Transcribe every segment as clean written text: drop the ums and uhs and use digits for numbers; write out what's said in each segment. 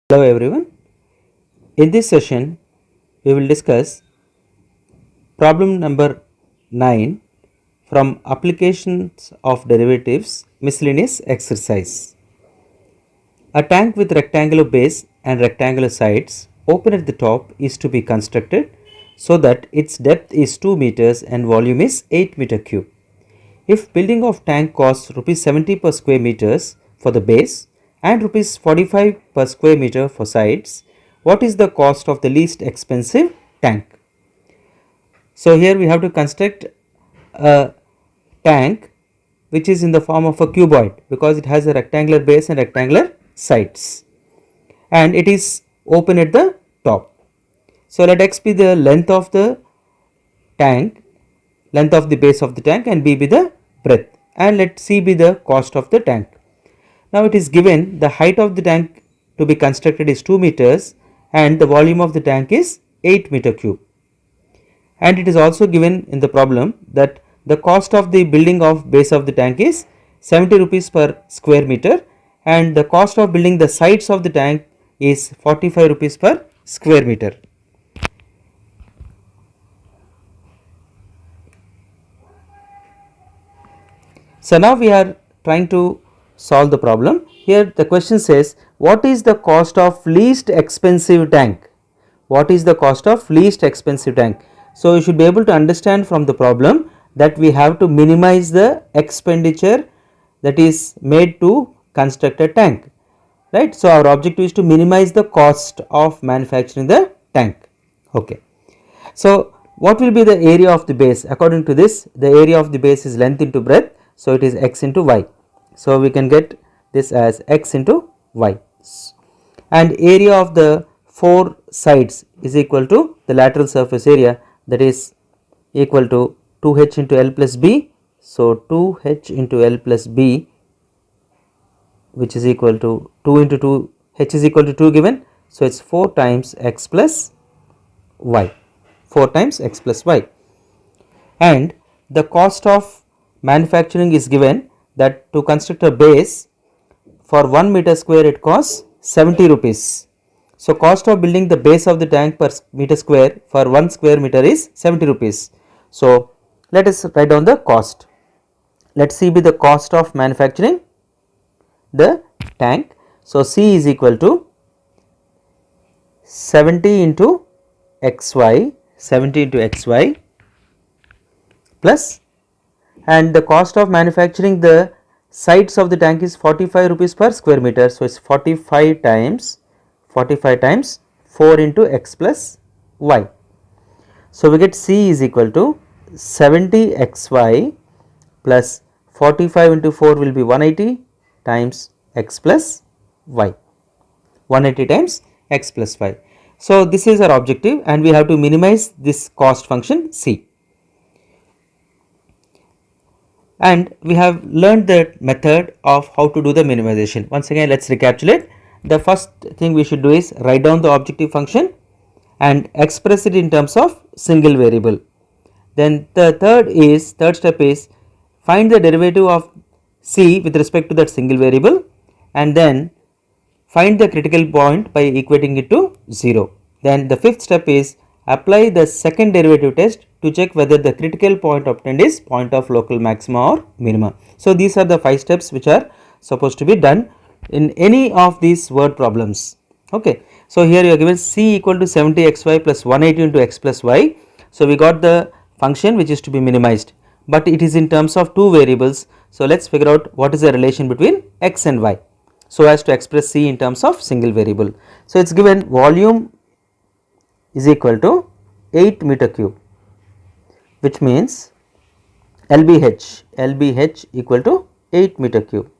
Hello everyone. In this session, we will discuss problem number 9 from applications of derivatives miscellaneous exercise. A tank with rectangular base and rectangular sides open at the top is to be constructed so that its depth is 2 meters and volume is 8 meter cube. If building of tank costs rupees 70 per square meters for the base and rupees 45 per square meter for sides, what is the cost of the least expensive tank? So here we have to construct a tank which is in the form of a cuboid because it has a rectangular base and rectangular sides, and it is open at the top. So let x be the length of the tank, length of the base of the tank, and b be the breadth, and let c be the cost of the tank. Now it is given the height of the tank to be constructed is 2 meters and the volume of the tank is 8 meter cube. And it is also given in the problem that the cost of the building of base of the tank is 70 rupees per square meter and the cost of building the sides of the tank is 45 rupees per square meter. So now we are trying to solve the problem. Here the question says, what is the cost of least expensive tank? What is the cost of least expensive tank? So you should be able to understand from the problem that we have to minimize the expenditure that is made to construct a tank, right? So our objective is to minimize the cost of manufacturing the tank. Okay. So what will be the area of the base? According to this, the area of the base is length into breadth, so it is x into y. So we can get this as x into y, and area of the four sides is equal to the lateral surface area, that is equal to 2h into L plus B. So 2h into L plus B, which is equal to 2 into 2, h is equal to 2 given, so it is 4 times x plus y, 4 times x plus y. And the cost of manufacturing is given that to construct a base for 1 meter square it costs 70 rupees. So cost of building the base of the tank per meter square for 1 square meter is 70 rupees. So let us write down the cost. Let C be the cost of manufacturing the tank. So C is equal to 70 into xy, 70 into xy plus, and the cost of manufacturing the sides of the tank is 45 rupees per square meter. So it is 45 times 4 into x plus y. So we get C is equal to 70 xy plus 45 into 4 will be 180 times x plus y, 180 times x plus y. So this is our objective and we have to minimize this cost function C. And we have learned the method of how to do the minimization. Once again, let us recapitulate. The first thing we should do is write down the objective function and express it in terms of single variable. Then the third step is find the derivative of C with respect to that single variable, and then find the critical point by equating it to 0. Then the fifth step is apply the second derivative test to check whether the critical point obtained is point of local maxima or minima. So these are the 5 steps which are supposed to be done in any of these word problems. Okay. So here you are given C equal to 70 xy plus 180 into x plus y. So we got the function which is to be minimized, but it is in terms of 2 variables. So let us figure out what is the relation between x and y so as to express C in terms of single variable. So it is given volume is equal to 8 meter cube, which means LBH equal to 8 meter cube.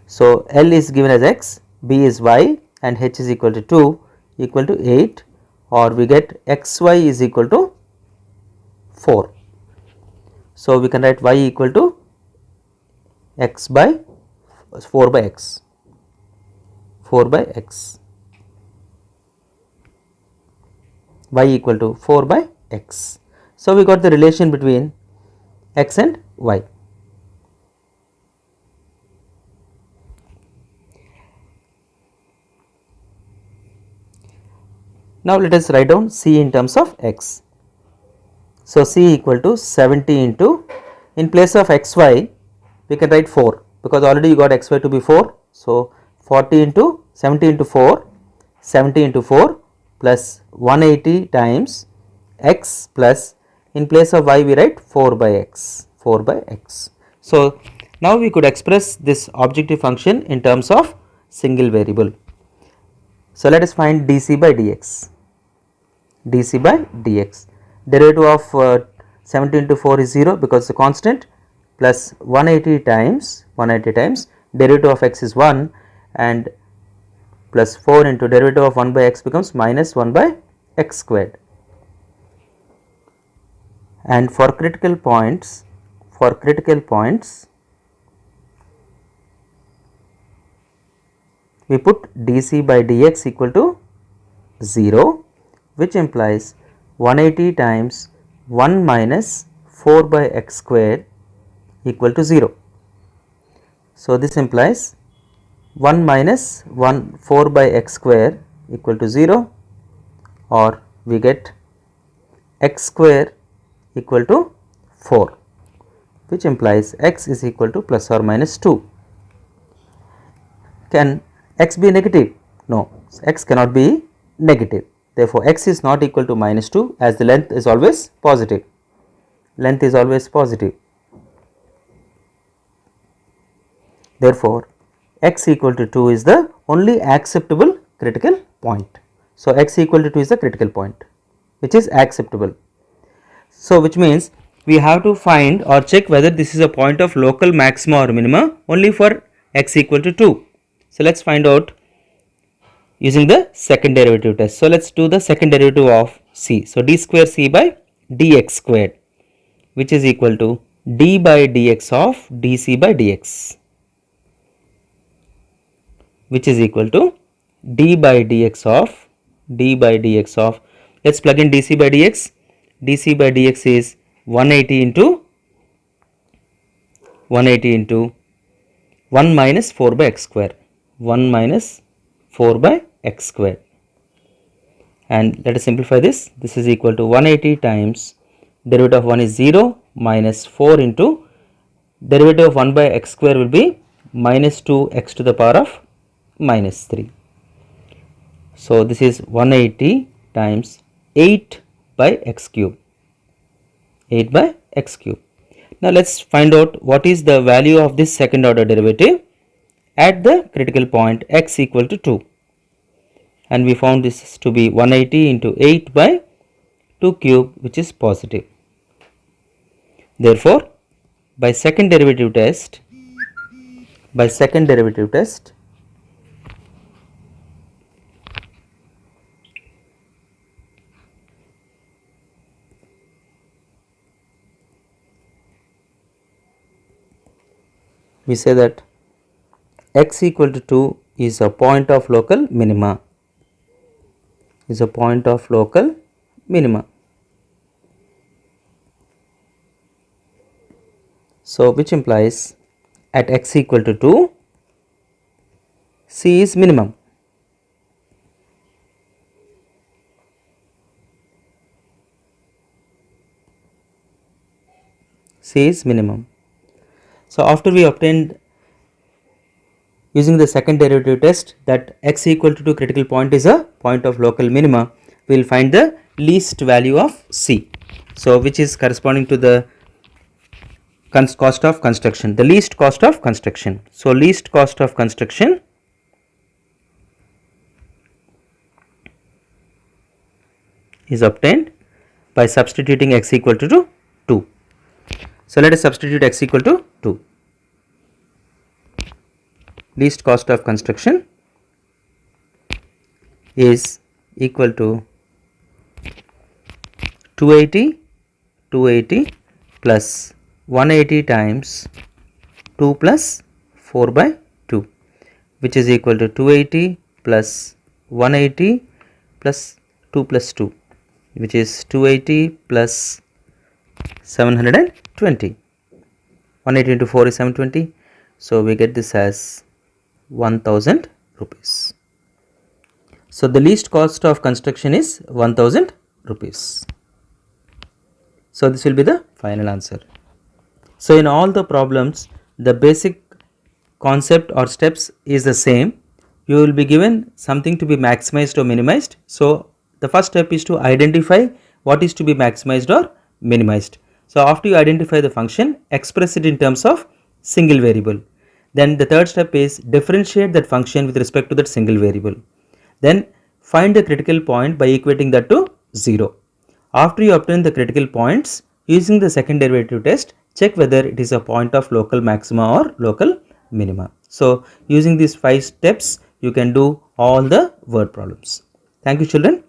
So L is given as x, B is y, and H is equal to 2 equal to 8, or we get xy is equal to 4. So we can write y equal to x by 4 by x, 4 by x, y equal to 4 by x. So we got the relation between x and y. Now let us write down C in terms of x. So C equal to 70 into, in place of xy we can write 4 because already you got xy to be 4. So 40 into 70 into 4, 70 into 4 plus 180 times x plus, in place of y we write 4 by x, 4 by x. So now we could express this objective function in terms of single variable. So let us find dc by dx. dc by dx, derivative of 70 into 4 is 0 because the constant, plus 180 times derivative of x is 1, and plus 4 into derivative of 1 by x becomes minus 1 by x squared. And for critical points we put dc by dx equal to 0, which implies 180 times 1 minus 4 by x squared equal to 0. So this implies 1 minus 4 by x square equal to 0, or we get x square equal to 4, which implies x is equal to plus or minus 2. Can x be negative? No, x cannot be negative. Therefore, x is not equal to minus 2 as the length is always positive. Length is always positive. Therefore, x equal to 2 is the only acceptable critical point. So, x equal to 2 is the critical point which is acceptable. So, which means we have to find or check whether this is a point of local maxima or minima only for x equal to 2. So, let us find out using the second derivative test. So, let us do the second derivative of c. So, d square c by dx squared, which is equal to d by dx of dc by dx, which is equal to d by dx of let us plug in dc by dx. dc by dx is 180 into 1 minus 4 by x square, 1 minus 4 by x square, and let us simplify this. This is equal to 180 times derivative of 1 is 0 minus 4 into derivative of 1 by x square will be minus 2x to the power of minus 3. So this is 180 times 8 by x cube, 8 by x cube. Now let us find out what is the value of this second order derivative at the critical point x equal to 2, and we found this to be 180 into 8 by 2 cube, which is positive. Therefore, by second derivative test we say that x equal to 2 is a point of local minima, So which implies at x equal to 2 c is minimum. So after we obtained using the second derivative test that x equal to 2 critical point is a point of local minima, we will find the least value of c. So which is corresponding to the cost of construction, the least cost of construction. So least cost of construction is obtained by substituting x equal to 2. So let us substitute x equal to 2. Least cost of construction is equal to 280 plus 180 times 2 plus 4 by 2, which is equal to 280 plus 180 plus 2 plus 2, which is 280 plus 720. 180 into 4 is 720. So we get this as 1000 rupees. So the least cost of construction is 1000 rupees. So this will be the final answer. So in all the problems, the basic concept or steps is the same. You will be given something to be maximized or minimized. So the first step is to identify what is to be maximized or minimized. So after you identify the function, express it in terms of single variable. Then the third step is differentiate that function with respect to that single variable. Then find the critical point by equating that to 0. After you obtain the critical points, using the second derivative test, check whether it is a point of local maxima or local minima. So using these 5 steps, you can do all the word problems. Thank you children.